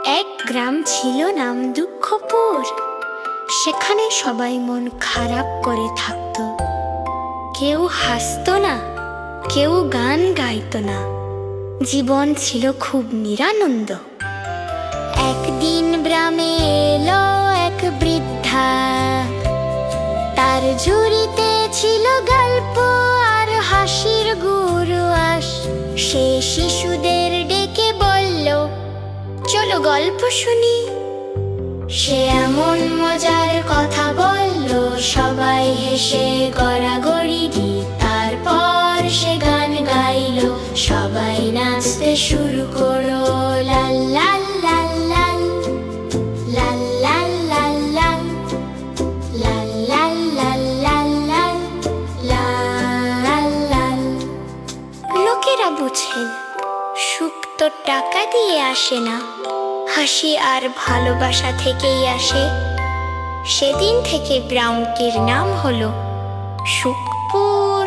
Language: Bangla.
এক গ্রাম ছিল নাম দুঃখপুর। সেখানে সবাই মন খারাপ করে থাকত। কেউ হাসতো না, কেউ গান গাইতো না। জীবন ছিল খুব নিরানন্দ। একদিন গ্রামে এলো এক বৃদ্ধা। তার ঝুড়িতে ছিল গল্প আর হাসির গুরুয়াস। সে শিশুদের ডেকে বলল, চলো গল্প শুনি। সে এমন মজার কথা বলল, সবাই হেসে গড়াগড়ি দিল। তারপর সে গান গাইলো, সবাই নাচতে শুরু করলো। লাল লাল লাল লাল লাল লাল লাল লাল লাল লাল লাল লাল লাল লাল লাল। লোকেরা বুঝেন, সুখ তো টাকা দিয়ে আসে না, হাসি আর ভালোবাসা থেকেই আসে। সেদিন থেকে গ্রামটির নাম হলো সুখপুর।